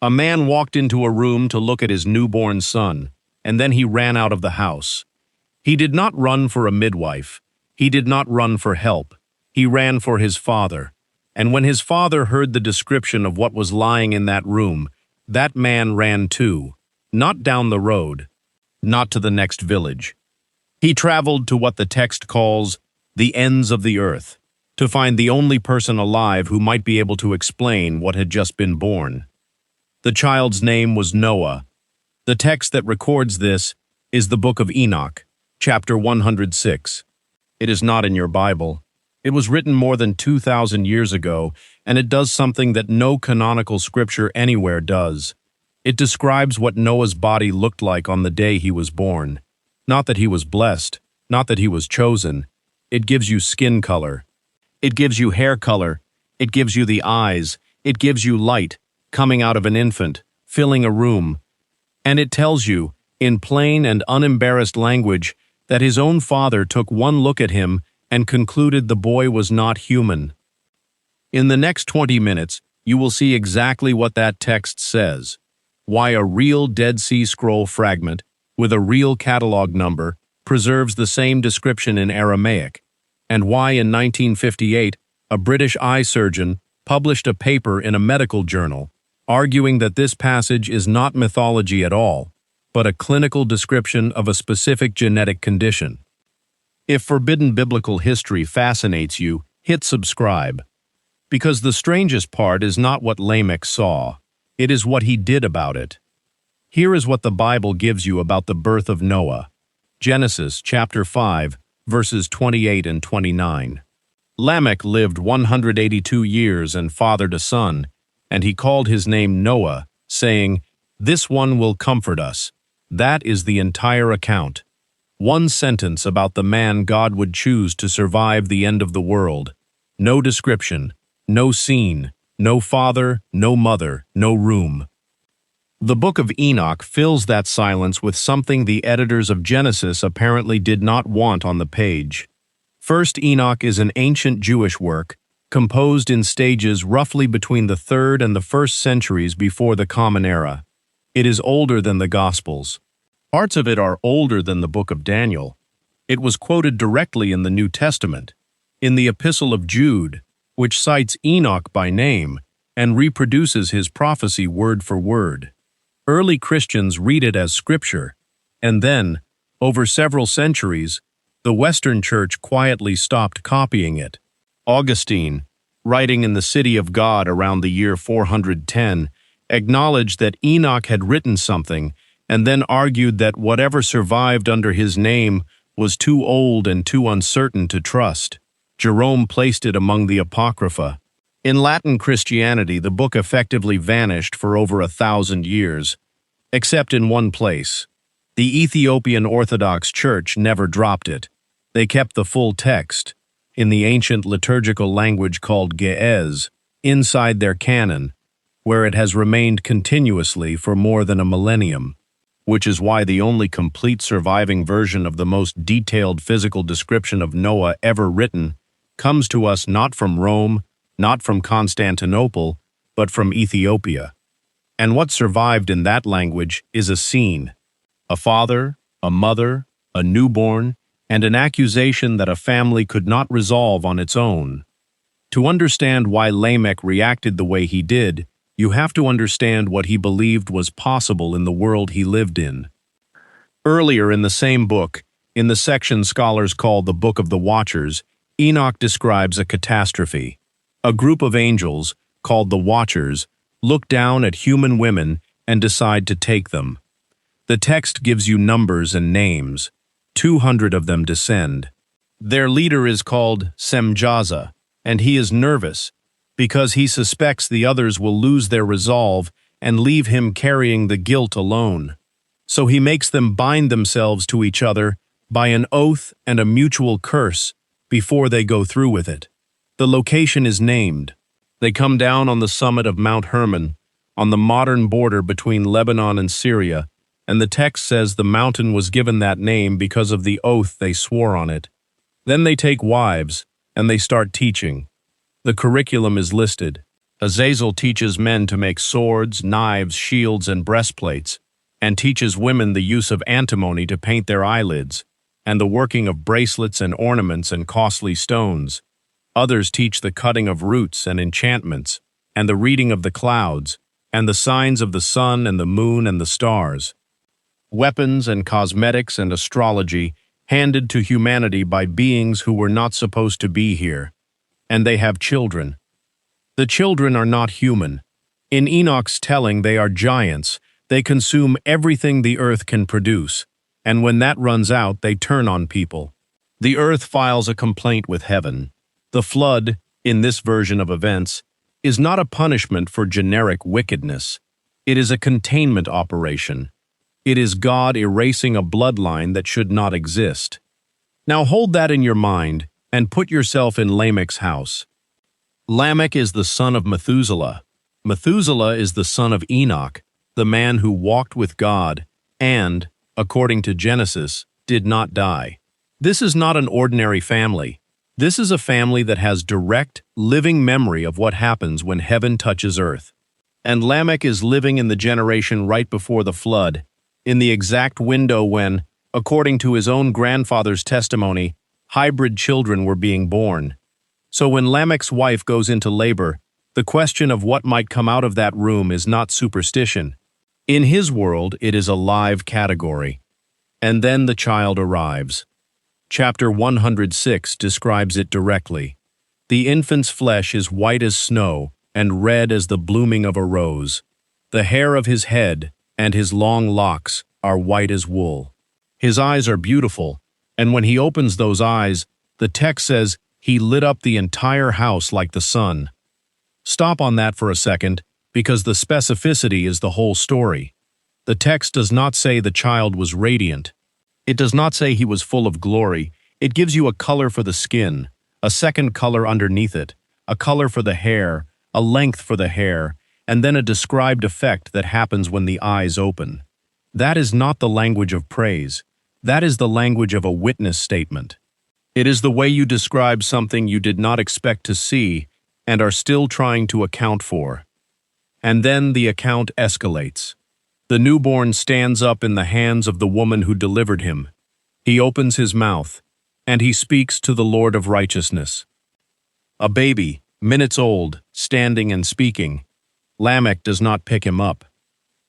A man walked into a room to look at his newborn son, and then he ran out of the house. He did not run for a midwife. He did not run for help. He ran for his father. And when his father heard the description of what was lying in that room, that man ran too, not down the road, not to the next village. He traveled to what the text calls the ends of the earth, to find the only person alive who might be able to explain what had just been born. The child's name was Noah. The text that records this is the Book of Enoch, chapter 106. It is not in your Bible. It was written more than 2,000 years ago, and it does something that no canonical scripture anywhere does. It describes what Noah's body looked like on the day he was born. Not that he was blessed, not that he was chosen. It gives you skin color. It gives you hair color. It gives you the eyes. It gives you light, coming out of an infant, filling a room. And it tells you, in plain and unembarrassed language, that his own father took one look at him and concluded the boy was not human. In the next 20 minutes, you will see exactly what that text says, why a real Dead Sea Scroll fragment, with a real catalog number, preserves the same description in Aramaic, and why in 1958 a British eye surgeon published a paper in a medical journal arguing that this passage is not mythology at all, but a clinical description of a specific genetic condition. If forbidden biblical history fascinates you, hit subscribe. Because the strangest part is not what Lamech saw, it is what he did about it. Here is what the Bible gives you about the birth of Noah. Genesis chapter 5, verses 28 and 29. Lamech lived 182 years and fathered a son, and he called his name Noah, saying, "This one will comfort us." That is the entire account. One sentence about the man God would choose to survive the end of the world. No description, no scene, no father, no mother, no room. The Book of Enoch fills that silence with something the editors of Genesis apparently did not want on the page. First Enoch is an ancient Jewish work, composed in stages roughly between the 3rd and the 1st centuries before the Common Era. It is older than the Gospels. Parts of it are older than the Book of Daniel. It was quoted directly in the New Testament, in the Epistle of Jude, which cites Enoch by name and reproduces his prophecy word for word. Early Christians read it as scripture, and then, over several centuries, the Western Church quietly stopped copying it. Augustine, writing in the City of God around the year 410, acknowledged that Enoch had written something and then argued that whatever survived under his name was too old and too uncertain to trust. Jerome placed it among the Apocrypha. In Latin Christianity, the book effectively vanished for over 1,000 years, except in one place. The Ethiopian Orthodox Church never dropped it. They kept the full text, in the ancient liturgical language called Ge'ez, inside their canon, where it has remained continuously for more than a millennium, which is why the only complete surviving version of the most detailed physical description of Noah ever written comes to us not from Rome, not from Constantinople, but from Ethiopia. And what survived in that language is a scene, a father, a mother, a newborn, and an accusation that a family could not resolve on its own. To understand why Lamech reacted the way he did, you have to understand what he believed was possible in the world he lived in. Earlier in the same book, in the section scholars call the Book of the Watchers, Enoch describes a catastrophe. A group of angels, called the Watchers, look down at human women and decide to take them. The text gives you numbers and names. 200 of them descend. Their leader is called Semjaza, and he is nervous because he suspects the others will lose their resolve and leave him carrying the guilt alone. So he makes them bind themselves to each other by an oath and a mutual curse before they go through with it. The location is named. They come down on the summit of Mount Hermon, on the modern border between Lebanon and Syria, and the text says the mountain was given that name because of the oath they swore on it. Then they take wives, and they start teaching. The curriculum is listed. Azazel teaches men to make swords, knives, shields, and breastplates, and teaches women the use of antimony to paint their eyelids, and the working of bracelets and ornaments and costly stones. Others teach the cutting of roots and enchantments, and the reading of the clouds, and the signs of the sun and the moon and the stars. Weapons and cosmetics and astrology handed to humanity by beings who were not supposed to be here. And they have children. The children are not human. In Enoch's telling, they are giants. They consume everything the earth can produce, and when that runs out, they turn on people. The earth files a complaint with heaven. The flood, in this version of events, is not a punishment for generic wickedness. It is a containment operation. It is God erasing a bloodline that should not exist. Now hold that in your mind and put yourself in Lamech's house. Lamech is the son of Methuselah. Methuselah is the son of Enoch, the man who walked with God and, according to Genesis, did not die. This is not an ordinary family. This is a family that has direct, living memory of what happens when heaven touches earth. And Lamech is living in the generation right before the flood, in the exact window when, according to his own grandfather's testimony, hybrid children were being born. So when Lamech's wife goes into labor, the question of what might come out of that room is not superstition. In his world, it is a live category. And then the child arrives. Chapter 106 describes it directly. The infant's flesh is white as snow and red as the blooming of a rose. The hair of his head and his long locks are white as wool. His eyes are beautiful, and when he opens those eyes, the text says he lit up the entire house like the sun. Stop on that for a second, because the specificity is the whole story. The text does not say the child was radiant. It does not say he was full of glory. It gives you a color for the skin, a second color underneath it, a color for the hair, a length for the hair, and then a described effect that happens when the eyes open. That is not the language of praise. That is the language of a witness statement. It is the way you describe something you did not expect to see and are still trying to account for. And then the account escalates. The newborn stands up in the hands of the woman who delivered him. He opens his mouth, and he speaks to the Lord of righteousness. A baby, minutes old, standing and speaking. Lamech does not pick him up.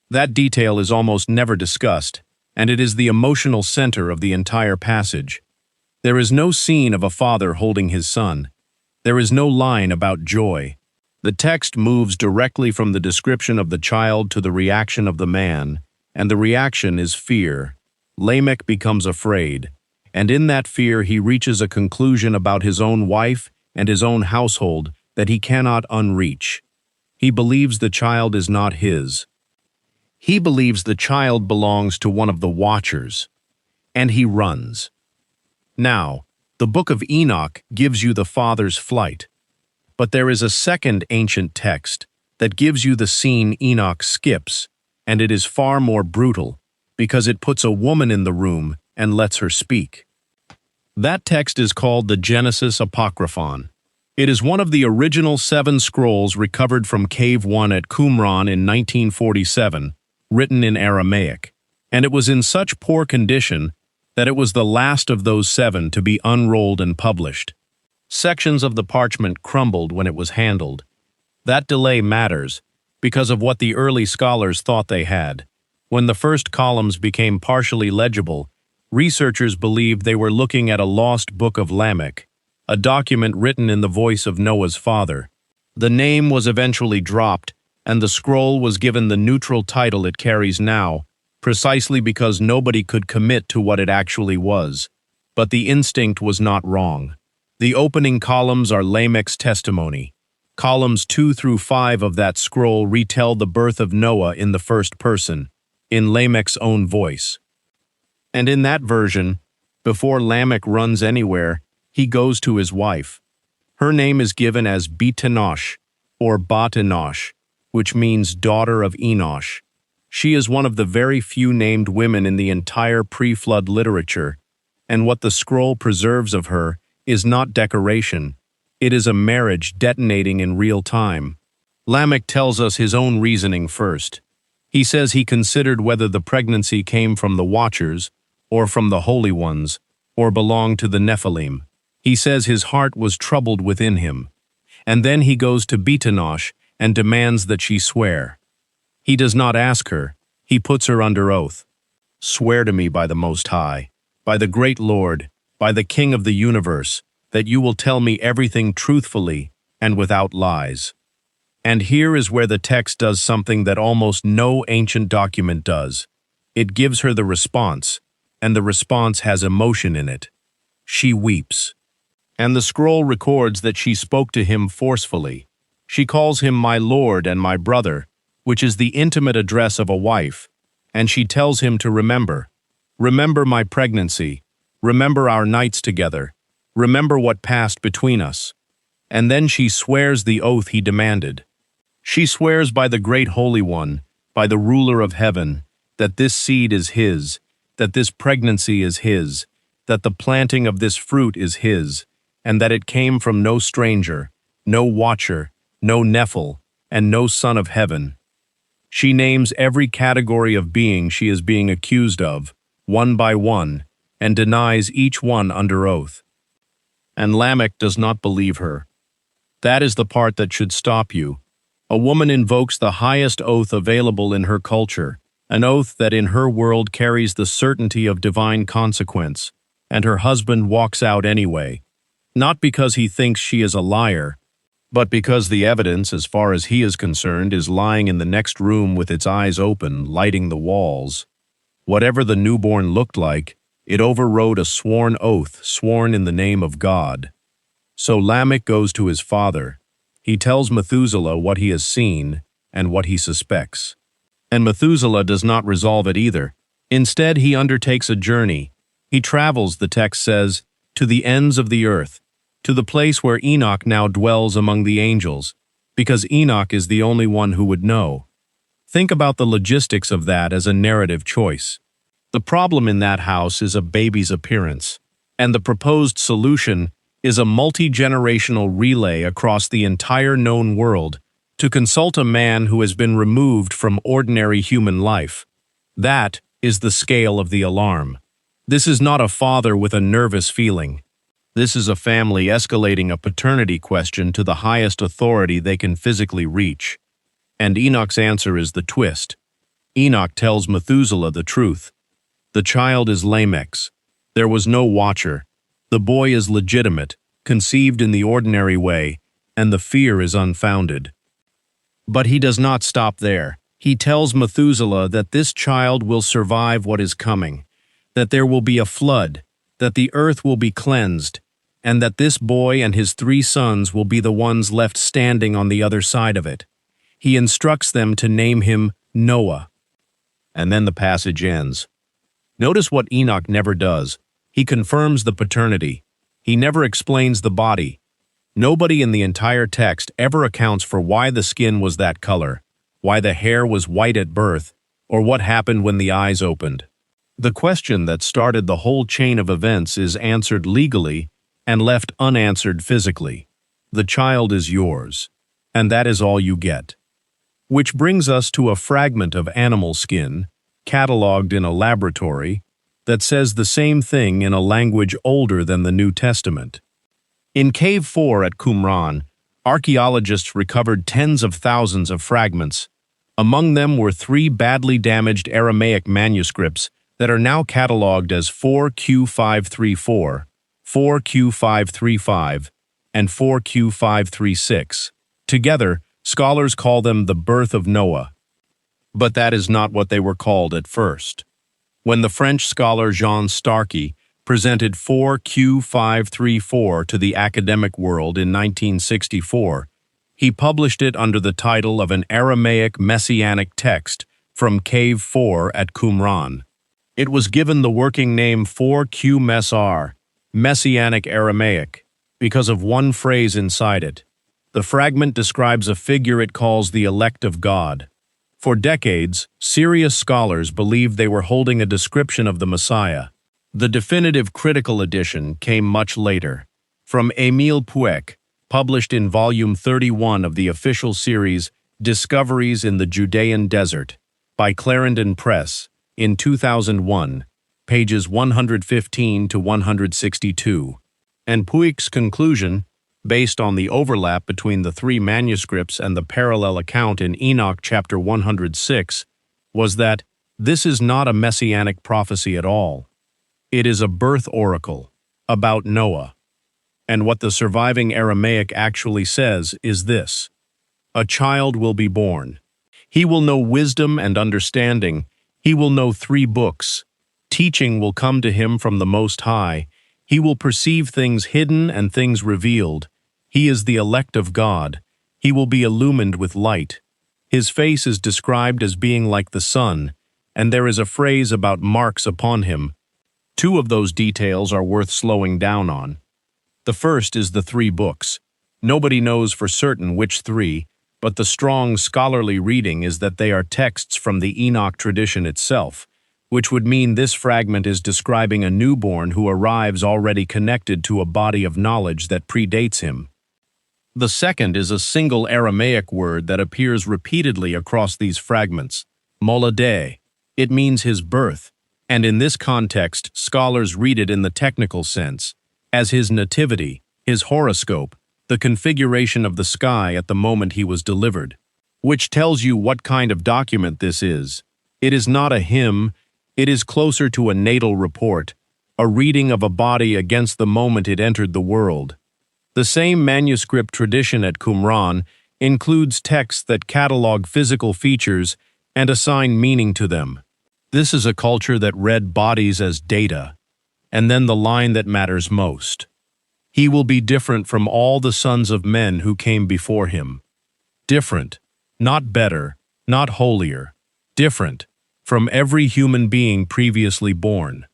That detail is almost never discussed, and it is the emotional center of the entire passage. There is no scene of a father holding his son. There is no line about joy. The text moves directly from the description of the child to the reaction of the man, and the reaction is fear. Lamech becomes afraid, and in that fear he reaches a conclusion about his own wife and his own household that he cannot unreach. He believes the child is not his. He believes the child belongs to one of the watchers, and he runs. Now, the Book of Enoch gives you the father's flight, but there is a second ancient text that gives you the scene Enoch skips, and it is far more brutal because it puts a woman in the room and lets her speak. That text is called the Genesis Apocryphon. It is one of the original 7 scrolls recovered from Cave 1 at Qumran in 1947, written in Aramaic, and it was in such poor condition that it was the last of those 7 to be unrolled and published. Sections of the parchment crumbled when it was handled. That delay matters because of what the early scholars thought they had. When the first columns became partially legible, researchers believed they were looking at a lost book of Lamech, a document written in the voice of Noah's father. The name was eventually dropped, and the scroll was given the neutral title it carries now, precisely because nobody could commit to what it actually was. But the instinct was not wrong. The opening columns are Lamech's testimony. Columns 2 through 5 of that scroll retell the birth of Noah in the first person, in Lamech's own voice. And in that version, before Lamech runs anywhere, he goes to his wife. Her name is given as Bitenosh, or Bitenosh, which means daughter of Enosh. She is one of the very few named women in the entire pre-flood literature, and what the scroll preserves of her is not decoration. It is a marriage detonating in real time. Lamech tells us his own reasoning first. He says he considered whether the pregnancy came from the Watchers, or from the Holy Ones, or belonged to the Nephilim. He says his heart was troubled within him. And then he goes to Bitenosh and demands that she swear. He does not ask her, he puts her under oath. Swear to me by the Most High, by the great Lord, by the King of the universe, that you will tell me everything truthfully and without lies. And here is where the text does something that almost no ancient document does. It gives her the response, and the response has emotion in it. She weeps. And the scroll records that she spoke to him forcefully. She calls him my lord and my brother, which is the intimate address of a wife, and she tells him to remember. Remember my pregnancy. Remember our nights together. Remember what passed between us. And then she swears the oath he demanded. She swears by the great Holy One, by the ruler of heaven, that this seed is his, that this pregnancy is his, that the planting of this fruit is his, and that it came from no stranger, no watcher, no Nephil, and no son of heaven. She names every category of being she is being accused of, one by one, and denies each one under oath. And Lamech does not believe her. That is the part that should stop you. A woman invokes the highest oath available in her culture, an oath that in her world carries the certainty of divine consequence, and her husband walks out anyway, not because he thinks she is a liar, but because the evidence, as far as he is concerned, is lying in the next room with its eyes open, lighting the walls. Whatever the newborn looked like, it overrode a sworn oath sworn in the name of God. So Lamech goes to his father. He tells Methuselah what he has seen and what he suspects. And Methuselah does not resolve it either. Instead, he undertakes a journey. He travels, the text says, to the ends of the earth, to the place where Enoch now dwells among the angels, because Enoch is the only one who would know. Think about the logistics of that as a narrative choice. The problem in that house is a baby's appearance, and the proposed solution is a multi-generational relay across the entire known world to consult a man who has been removed from ordinary human life. That is the scale of the alarm. This is not a father with a nervous feeling. This is a family escalating a paternity question to the highest authority they can physically reach. And Enoch's answer is the twist. Enoch tells Methuselah the truth. The child is Lamech's. There was no watcher. The boy is legitimate, conceived in the ordinary way, and the fear is unfounded. But he does not stop there. He tells Methuselah that this child will survive what is coming, that there will be a flood, that the earth will be cleansed, and that this boy and his 3 sons will be the ones left standing on the other side of it. He instructs them to name him Noah. And then the passage ends. Notice what Enoch never does. He confirms the paternity. He never explains the body. Nobody in the entire text ever accounts for why the skin was that color, why the hair was white at birth, or what happened when the eyes opened. The question that started the whole chain of events is answered legally and left unanswered physically. The child is yours, and that is all you get. Which brings us to a fragment of animal skin, catalogued in a laboratory, that says the same thing in a language older than the New Testament. In Cave 4 at Qumran, archaeologists recovered tens of thousands of fragments. Among them were 3 badly damaged Aramaic manuscripts that are now catalogued as 4Q534, 4Q535, and 4Q536. Together, scholars call them the birth of Noah. But that is not what they were called at first. When the French scholar Jean Starkey presented 4Q534 to the academic world in 1964, he published it under the title of an Aramaic messianic text from Cave 4 at Qumran. It was given the working name 4Q-Messar, Messianic Aramaic, because of one phrase inside it. The fragment describes a figure it calls the elect of God. For decades, serious scholars believed they were holding a description of the Messiah. The definitive critical edition came much later, from Émile Pouek, published in Volume 31 of the official series Discoveries in the Judean Desert by Clarendon Press in 2001, pages 115 to 162. And Puig's conclusion, based on the overlap between the three manuscripts and the parallel account in Enoch chapter 106, was that this is not a messianic prophecy at all. It is a birth oracle about Noah. And what the surviving Aramaic actually says is this: a child will be born. He will know wisdom and understanding. He will know 3 books. Teaching will come to him from the Most High. He will perceive things hidden and things revealed. He is the elect of God. He will be illumined with light. His face is described as being like the sun, and there is a phrase about marks upon him. 2 of those details are worth slowing down on. The first is the 3 books. Nobody knows for certain which 3, but the strong scholarly reading is that they are texts from the Enoch tradition itself, which would mean this fragment is describing a newborn who arrives already connected to a body of knowledge that predates him. The second is a single Aramaic word that appears repeatedly across these fragments, molade. It means his birth, and in this context, scholars read it in the technical sense, as his nativity, his horoscope, the configuration of the sky at the moment he was delivered, which tells you what kind of document this is. It is not a hymn, it is closer to a natal report, a reading of a body against the moment it entered the world. The same manuscript tradition at Qumran includes texts that catalog physical features and assign meaning to them. This is a culture that read bodies as data, and then the line that matters most. He will be different from all the sons of men who came before him. Different, not better, not holier. Different from every human being previously born.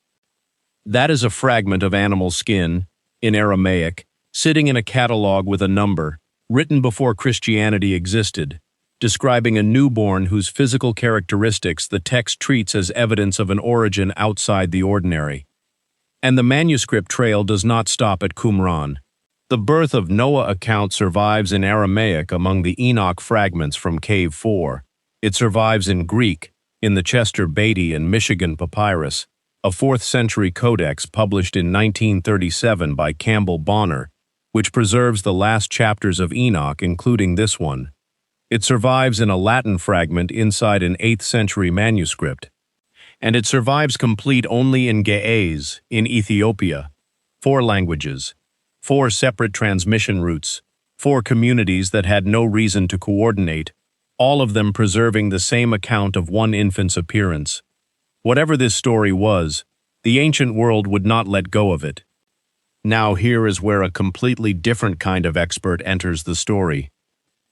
That is a fragment of animal skin, in Aramaic, sitting in a catalog with a number, written before Christianity existed, describing a newborn whose physical characteristics the text treats as evidence of an origin outside the ordinary. And the manuscript trail does not stop at Qumran. The birth of Noah account survives in Aramaic among the Enoch fragments from Cave 4. It survives in Greek, in the Chester Beatty and Michigan Papyrus, a 4th century codex published in 1937 by Campbell Bonner, which preserves the last chapters of Enoch, including this one. It survives in a Latin fragment inside an 8th century manuscript. And it survives complete only in Ge'ez, in Ethiopia. 4 languages, 4 separate transmission routes, 4 communities that had no reason to coordinate, all of them preserving the same account of one infant's appearance. Whatever this story was, the ancient world would not let go of it. Now here is where a completely different kind of expert enters the story.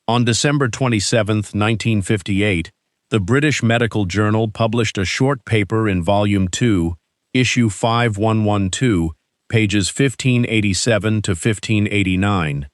On December 27, 1958, the British Medical Journal published a short paper in Volume 2, Issue 5112, pages 1587 to 1589.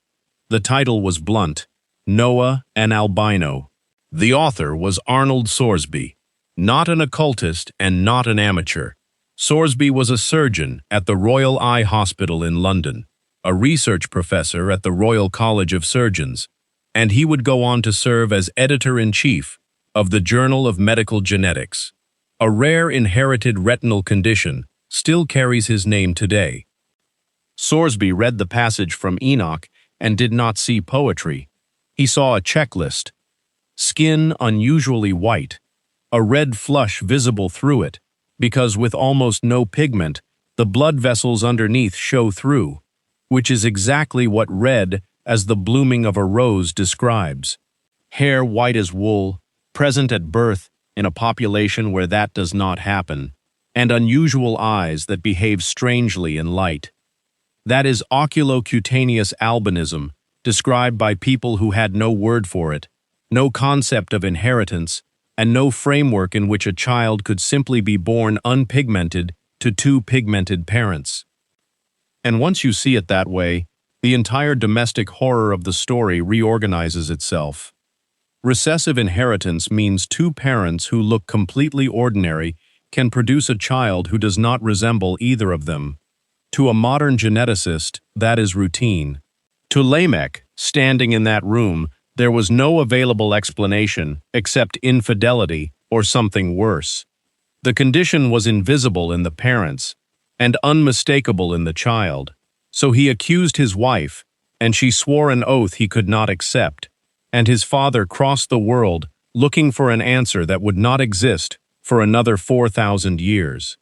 The title was blunt: Noah, an Albino. The author was Arnold Sorsby, not an occultist and not an amateur. Sorsby was a surgeon at the Royal Eye Hospital in London, a research professor at the Royal College of Surgeons, and he would go on to serve as editor-in-chief of the Journal of Medical Genetics. A rare inherited retinal condition still carries his name today. Sorsby read the passage from Enoch and did not see poetry. He saw a checklist: skin unusually white, a red flush visible through it, because with almost no pigment, the blood vessels underneath show through, which is exactly what red as the blooming of a rose describes. Hair white as wool, present at birth in a population where that does not happen, and unusual eyes that behave strangely in light. That is oculocutaneous albinism, described by people who had no word for it, no concept of inheritance, and no framework in which a child could simply be born unpigmented to 2 pigmented parents. And once you see it that way, the entire domestic horror of the story reorganizes itself. Recessive inheritance means 2 parents who look completely ordinary can produce a child who does not resemble either of them. To a modern geneticist, that is routine. To Lamech, Standing in that room, there was no available explanation except infidelity or something worse. The condition was invisible in the parents and unmistakable in the child, so he accused his wife, and she swore an oath he could not accept, and his father crossed the world looking for an answer that would not exist for another 4,000 years.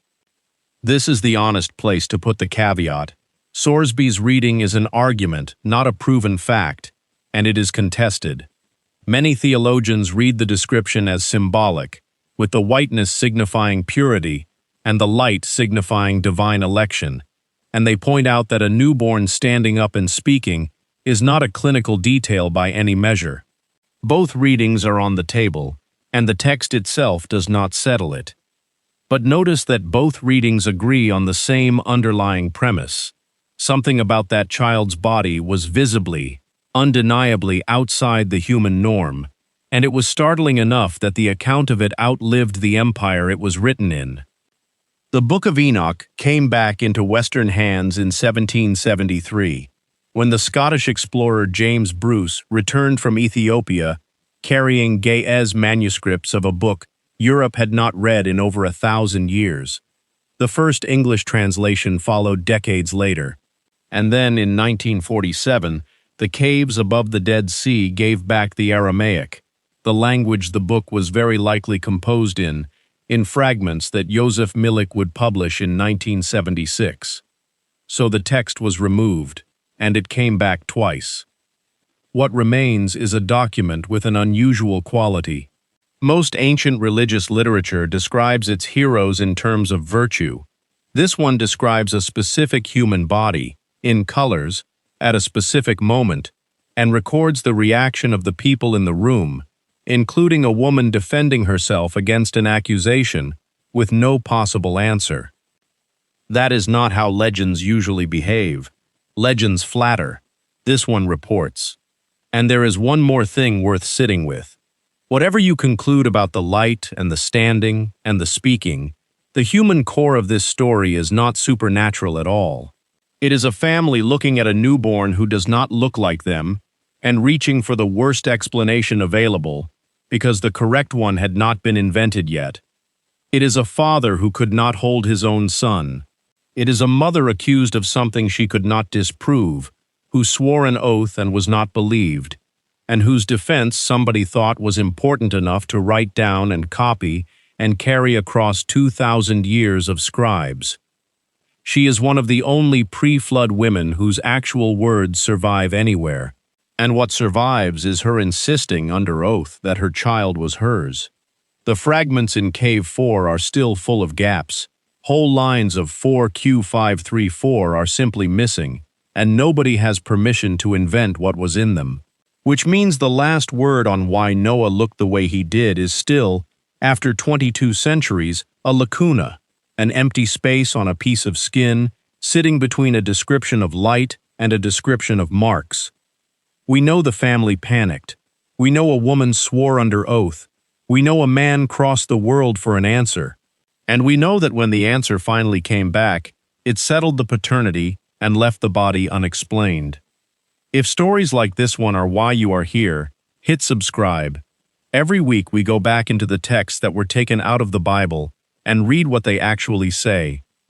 This is the honest place to put the caveat. Sorsby's reading is an argument, not a proven fact, and it is contested. Many theologians read the description as symbolic, with the whiteness signifying purity and the light signifying divine election, and they point out that a newborn standing up and speaking is not a clinical detail by any measure. Both readings are on the table, and the text itself does not settle it. But notice that both readings agree on the same underlying premise. Something about that child's body was visibly, undeniably outside the human norm, and it was startling enough that the account of it outlived the empire it was written in. The Book of Enoch came back into Western hands in 1773, when the Scottish explorer James Bruce returned from Ethiopia carrying Ge'ez manuscripts of a book Europe had not read in over 1,000 years. The first English translation followed decades later, and then in 1947, the caves above the Dead Sea gave back the Aramaic, the language the book was very likely composed in fragments that Joseph Milik would publish in 1976. So the text was removed, and it came back twice. What remains is a document with an unusual quality. Most ancient religious literature describes its heroes in terms of virtue. This one describes a specific human body, in colors, at a specific moment, and records the reaction of the people in the room, including a woman defending herself against an accusation with no possible answer. That is not how legends usually behave. Legends flatter. This one reports. And there is one more thing worth sitting with. Whatever you conclude about the light and the standing and the speaking, the human core of this story is not supernatural at all. It is a family looking at a newborn who does not look like them and reaching for the worst explanation available because the correct one had not been invented yet. It is a father who could not hold his own son. It is a mother accused of something she could not disprove, who swore an oath and was not believed, and whose defense somebody thought was important enough to write down and copy and carry across 2,000 years of scribes. She is one of the only pre-flood women whose actual words survive anywhere, and what survives is her insisting under oath that her child was hers. The fragments in Cave 4 are still full of gaps. Whole lines of 4Q534 are simply missing, and nobody has permission to invent what was in them. Which means the last word on why Noah looked the way he did is still, after 22 centuries, a lacuna, an empty space on a piece of skin, sitting between a description of light and a description of marks. We know the family panicked. We know a woman swore under oath. We know a man crossed the world for an answer. And we know that when the answer finally came back, it settled the paternity and left the body unexplained. If stories like this one are why you are here, hit subscribe. Every week we go back into the texts that were taken out of the Bible and read what they actually say.